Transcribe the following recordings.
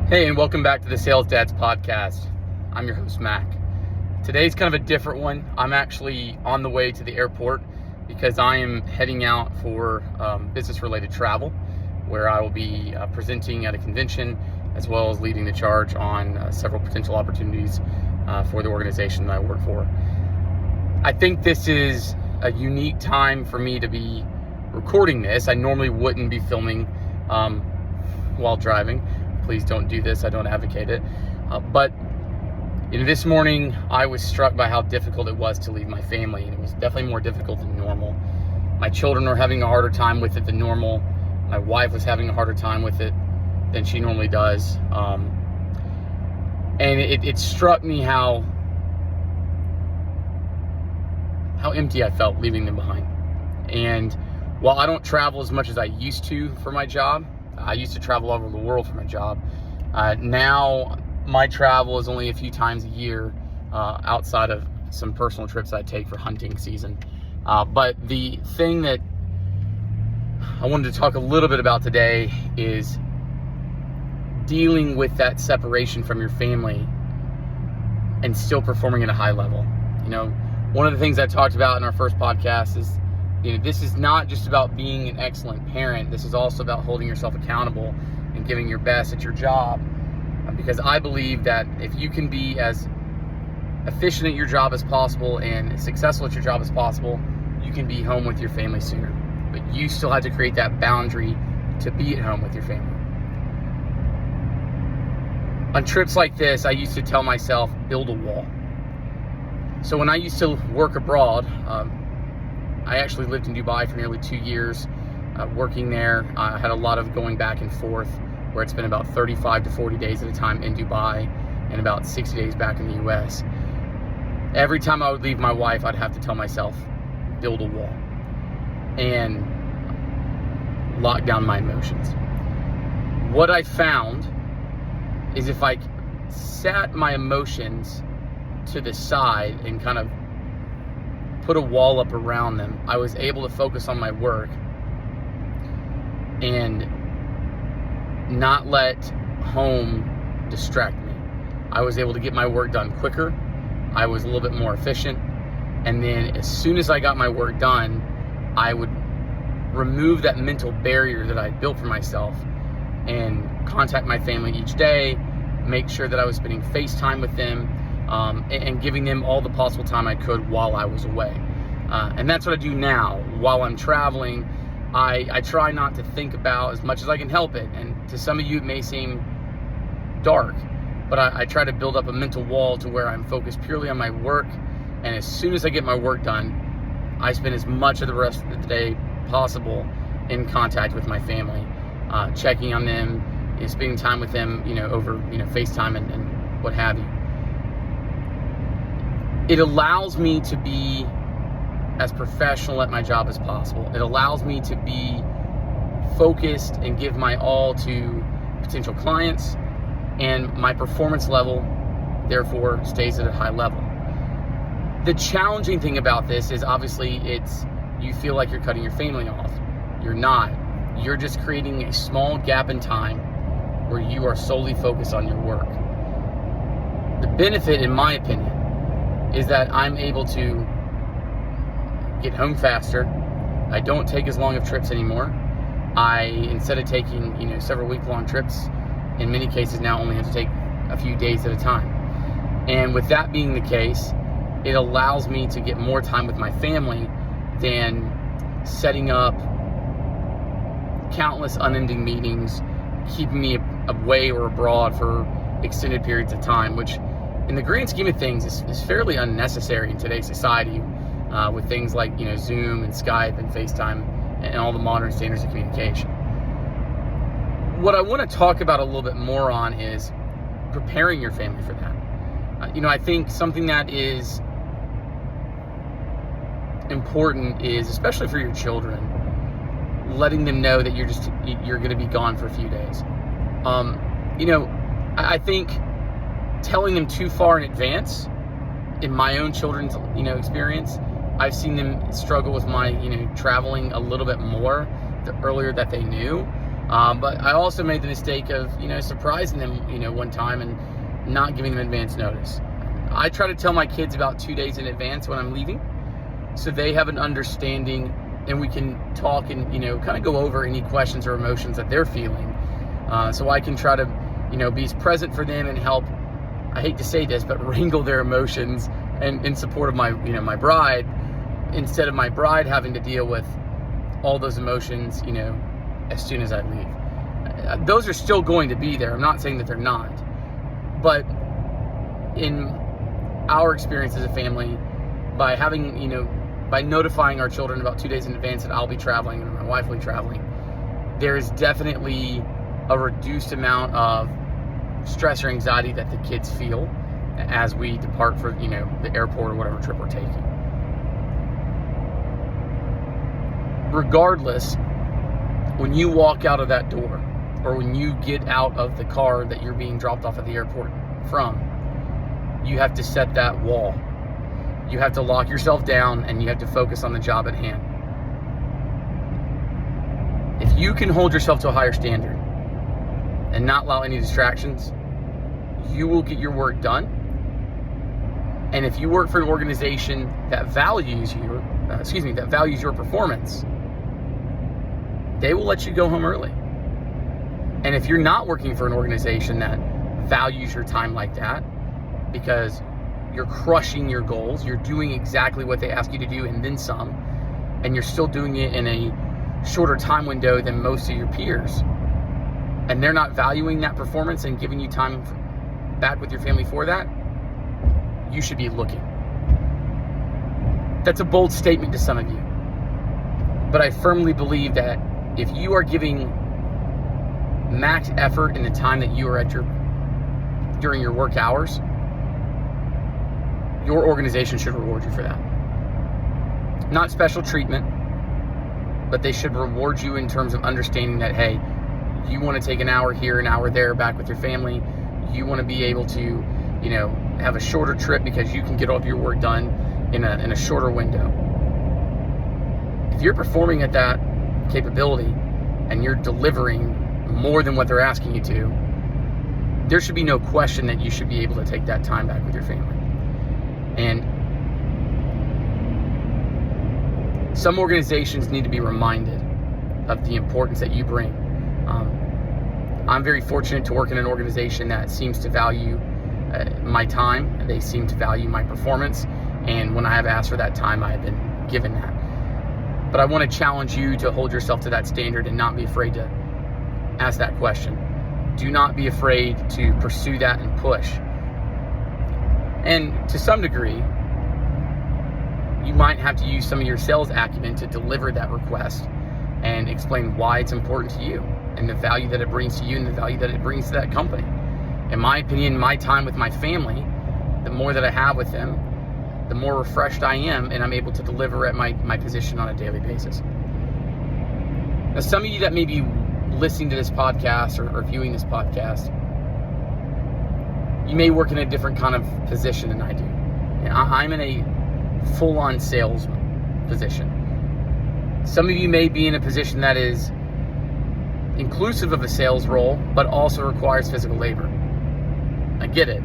Hey, and welcome back to the SalesDads podcast. I'm your host, Mac. Today's kind of a different one. I'm actually on the way to the airport because I am heading out for business-related travel, where I will be presenting at a convention as well as leading the charge on several potential opportunities for the organization that I work for. I think this is a unique time for me to be recording this. I normally wouldn't be filming while driving. Please don't do this. I don't advocate it. But this morning, I was struck by how difficult it was to leave my family, and it was definitely more difficult than normal. My children were having a harder time with it than normal. My wife was having a harder time with it than she normally does. And it struck me how empty I felt leaving them behind. And while I don't travel as much as I used to for my job, I used to travel all over the world for my job. Now my travel is only a few times a year outside of some personal trips I take for hunting season. But the thing that I wanted to talk a little bit about today is dealing with that separation from your family and still performing at a high level. One of the things I talked about in our first podcast is this is not just about being an excellent parent. This is also about holding yourself accountable and giving your best at your job. Because I believe that if you can be as efficient at your job as possible and as successful at your job as possible, you can be home with your family sooner. But you still have to create that boundary to be at home with your family. On trips like this, I used to tell myself, build a wall. So when I used to work abroad, I actually lived in Dubai for nearly 2 years. Working there, I had a lot of going back and forth, where it's been about 35 to 40 days at a time in Dubai and about 60 days back in the US. Every time I would leave my wife, I'd have to tell myself, build a wall and lock down my emotions. What I found is if I sat my emotions to the side and kind of put a wall up around them, I was able to focus on my work and not let home distract me. I was able to get my work done quicker. I was a little bit more efficient. And then as soon as I got my work done, I would remove that mental barrier that I built for myself and contact my family each day, make sure that I was spending FaceTime with them, and giving them all the possible time I could while I was away. And that's what I do now. While I'm traveling, I try not to think about as much as I can help it. And to some of you, it may seem dark, but I try to build up a mental wall to where I'm focused purely on my work. And as soon as I get my work done, I spend as much of the rest of the day possible in contact with my family, checking on them, spending time with them, over, FaceTime and what have you. It allows me to be as professional at my job as possible. It allows me to be focused and give my all to potential clients, and my performance level, therefore, stays at a high level. The challenging thing about this is obviously you feel like you're cutting your family off. You're not. You're just creating a small gap in time where you are solely focused on your work. The benefit, in my opinion, is that I'm able to get home faster. I don't take as long of trips anymore. Instead of taking, several week-long trips, in many cases now only have to take a few days at a time. And with that being the case, it allows me to get more time with my family than setting up countless unending meetings, keeping me away or abroad for extended periods of time, which in the grand scheme of things is fairly unnecessary in today's society, with things like Zoom and Skype and FaceTime and all the modern standards of communication. What I want to talk about a little bit more on is preparing your family for that. I think something that is important is, especially for your children, letting them know that you're going to be gone for a few days. I think telling them too far in advance, in my own children's experience, I've seen them struggle with my traveling a little bit more the earlier that they knew. But I also made the mistake of, surprising them, one time and not giving them advance notice. I try to tell my kids about 2 days in advance when I'm leaving, so they have an understanding and we can talk and, kind of go over any questions or emotions that they're feeling. So I can try to, be present for them and help, I hate to say this, but wrangle their emotions and in support of my, my bride, instead of my bride having to deal with all those emotions, as soon as I leave. Those are still going to be there. I'm not saying that they're not. But in our experience as a family, by having, by notifying our children about 2 days in advance that I'll be traveling and my wife will be traveling, there's definitely a reduced amount of stress or anxiety that the kids feel as we depart for, the airport or whatever trip we're taking. Regardless, when you walk out of that door or when you get out of the car that you're being dropped off at the airport from, you have to set that wall. You have to lock yourself down and you have to focus on the job at hand. If you can hold yourself to a higher standard and not allow any distractions, you will get your work done. And if you work for an organization that values your performance, they will let you go home early. And if you're not working for an organization that values your time like that, because you're crushing your goals, you're doing exactly what they ask you to do and then some, and you're still doing it in a shorter time window than most of your peers, and they're not valuing that performance and giving you time back with your family for that, you should be looking. That's a bold statement to some of you, but I firmly believe that if you are giving max effort in the time that you are at during your work hours, your organization should reward you for that. Not special treatment, but they should reward you in terms of understanding that, hey, you want to take an hour here, an hour there, back with your family. You want to be able to, have a shorter trip because you can get all of your work done in a shorter window. If you're performing at that capability and you're delivering more than what they're asking you to, there should be no question that you should be able to take that time back with your family. And some organizations need to be reminded of the importance that you bring. I'm very fortunate to work in an organization that seems to value my time. They seem to value my performance. And when I have asked for that time, I have been given that. But I want to challenge you to hold yourself to that standard and not be afraid to ask that question. Do not be afraid to pursue that and push. And to some degree, you might have to use some of your sales acumen to deliver that request and explain why it's important to you and the value that it brings to you and the value that it brings to that company. In my opinion, my time with my family, the more that I have with them, the more refreshed I am, and I'm able to deliver at my position on a daily basis. Now, some of you that may be listening to this podcast or viewing this podcast, you may work in a different kind of position than I do. I'm in a full-on sales position. Some of you may be in a position that is inclusive of a sales role, but also requires physical labor. I get it.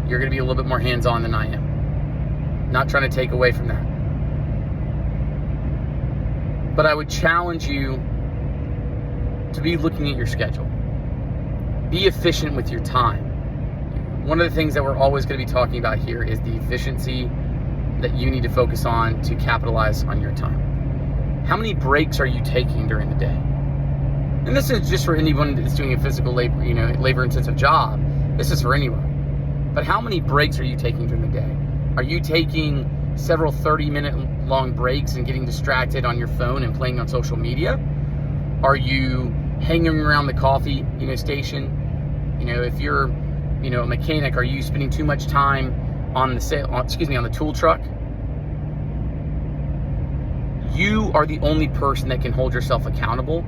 You're going to be a little bit more hands-on than I am. Not trying to take away from that. But I would challenge you to be looking at your schedule. Be efficient with your time. One of the things that we're always going to be talking about here is the efficiency that you need to focus on to capitalize on your time. How many breaks are you taking during the day? And this is just for anyone that's doing a physical labor, labor-intensive job. This is for anyone. But how many breaks are you taking during the day? Are you taking several 30-minute long breaks and getting distracted on your phone and playing on social media? Are you hanging around the coffee, station? If you're, a mechanic, are you spending too much time on the tool truck? You are the only person that can hold yourself accountable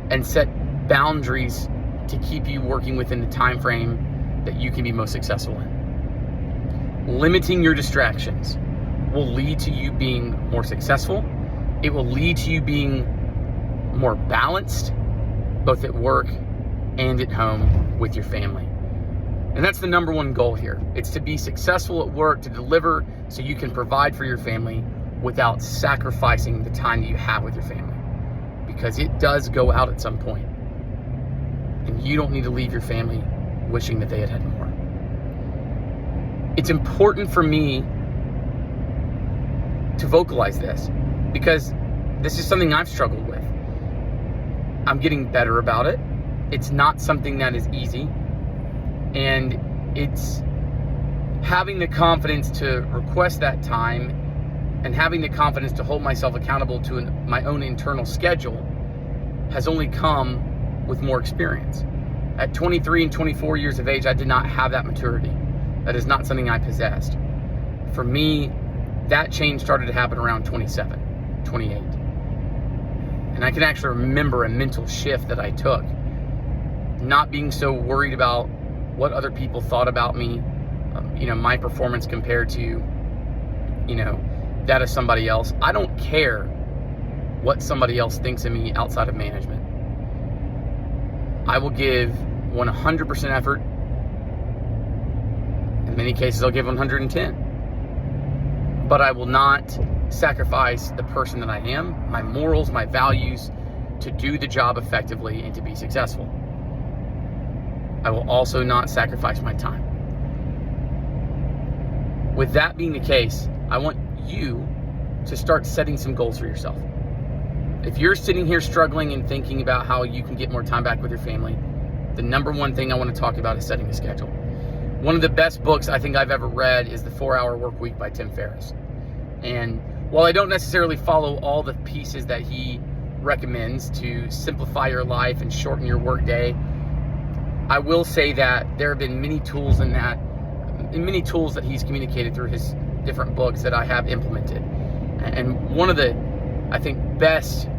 and set boundaries to keep you working within the time frame that you can be most successful in. Limiting your distractions will lead to you being more successful. It will lead to you being more balanced, both at work and at home with your family. And that's the number one goal here. It's to be successful at work, to deliver so you can provide for your family without sacrificing the time that you have with your family. Because it does go out at some point. And you don't need to leave your family wishing that they had had more. It's important for me to vocalize this because this is something I've struggled with. I'm getting better about it. It's not something that is easy. And it's having the confidence to request that time and having the confidence to hold myself accountable to my own internal schedule has only come with more experience. At 23 and 24 years of age, I did not have that maturity. That is not something I possessed. For me, that change started to happen around 27, 28. And I can actually remember a mental shift that I took. Not being so worried about what other people thought about me, my performance compared to, that of somebody else. I don't care what somebody else thinks of me outside of management. I will give 100% effort. In many cases, I'll give 110. But I will not sacrifice the person that I am, my morals, my values, to do the job effectively and to be successful. I will also not sacrifice my time. With that being the case, I want you to start setting some goals for yourself. If you're sitting here struggling and thinking about how you can get more time back with your family, the number one thing I want to talk about is setting a schedule. One of the best books I think I've ever read is The 4-Hour Workweek by Tim Ferriss. And while I don't necessarily follow all the pieces that he recommends to simplify your life and shorten your workday, I will say that there have been many tools that he's communicated through his different books that I have implemented. And one of the, I think, best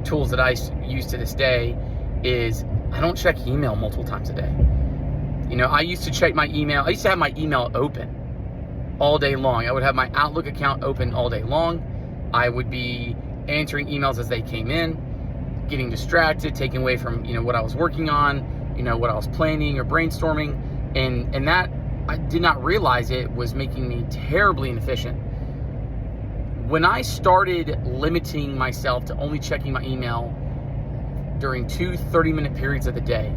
tools that I use to this day is I don't check email multiple times a day. I used to check my email. I used to have my email open all day long. I would have my Outlook account open all day long. I would be answering emails as they came in, getting distracted, taken away from, what I was working on, what I was planning or brainstorming. And that, I did not realize it was making me terribly inefficient. When I started limiting myself to only checking my email during 2 30-minute periods of the day,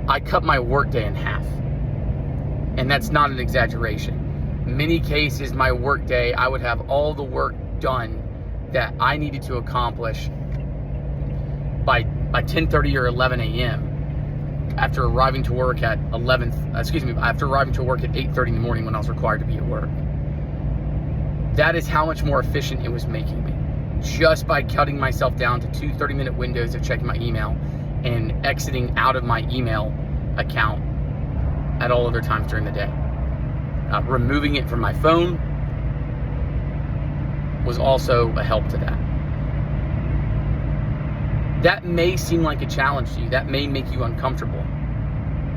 I cut my workday in half. And that's not an exaggeration. Many cases, my workday, I would have all the work done that I needed to accomplish by 10:30 or 11 a.m. after arriving to work at 8:30 in the morning when I was required to be at work. That is how much more efficient it was making me. Just by cutting myself down to 2 30-minute windows of checking my email and exiting out of my email account at all other times during the day. Removing it from my phone was also a help to that. That may seem like a challenge to you. That may make you uncomfortable.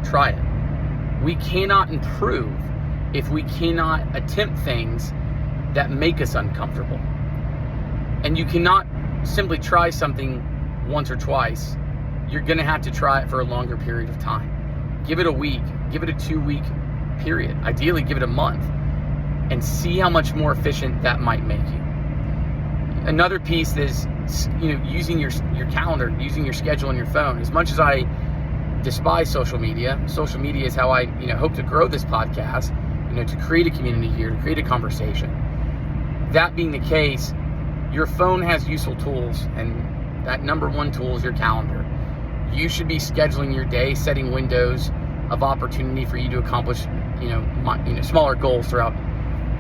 Try it. We cannot improve if we cannot attempt things that make us uncomfortable. And you cannot simply try something once or twice. You're going to have to try it for a longer period of time. Give it a week. Give it a 2-week period. Ideally, give it a month. And see how much more efficient that might make you. Another piece is, using your calendar, using your schedule on your phone. As much as I despise social media is how I, hope to grow this podcast, to create a community here, to create a conversation. That being the case, your phone has useful tools, and that number one tool is your calendar. You should be scheduling your day, setting windows of opportunity for you to accomplish, smaller goals throughout,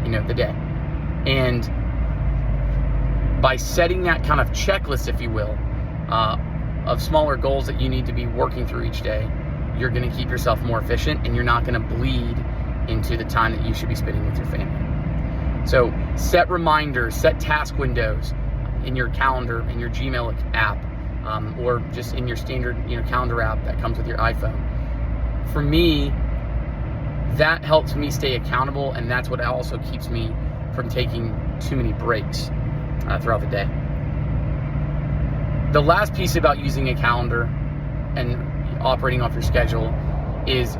the day. And by setting that kind of checklist, if you will, of smaller goals that you need to be working through each day, you're going to keep yourself more efficient, and you're not going to bleed into the time that you should be spending with your family. So set reminders, set task windows in your calendar, in your Gmail app, or just in your standard calendar app that comes with your iPhone. For me, that helps me stay accountable, and that's what also keeps me from taking too many breaks throughout the day. The last piece about using a calendar and operating off your schedule is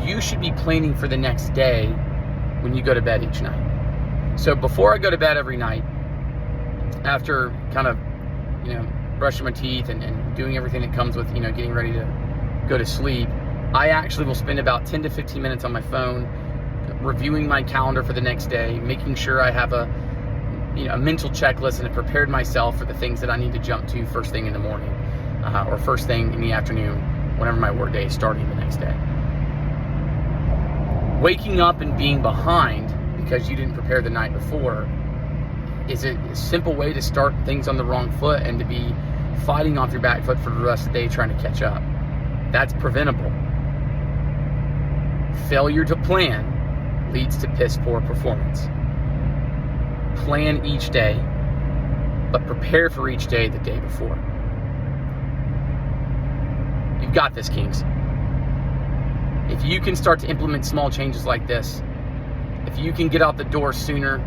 you should be planning for the next day when you go to bed each night. So before I go to bed every night, after kind of, brushing my teeth and doing everything that comes with, getting ready to go to sleep, I actually will spend about 10 to 15 minutes on my phone reviewing my calendar for the next day, making sure I have a mental checklist and have prepared myself for the things that I need to jump to first thing in the morning or first thing in the afternoon, whenever my work day is starting the next day. Waking up and being behind because you didn't prepare the night before is a simple way to start things on the wrong foot and to be fighting off your back foot for the rest of the day trying to catch up. That's preventable. Failure to plan leads to piss poor performance. Plan each day, but prepare for each day the day before. You've got this, Kings. If you can start to implement small changes like this, if you can get out the door sooner,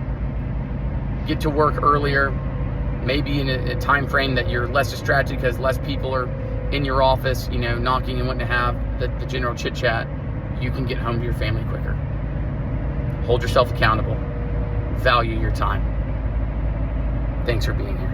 get to work earlier, maybe in a time frame that you're less distracted because less people are in your office, knocking and wanting to have the general chit chat, you can get home to your family quicker. Hold yourself accountable. Value your time. Thanks for being here.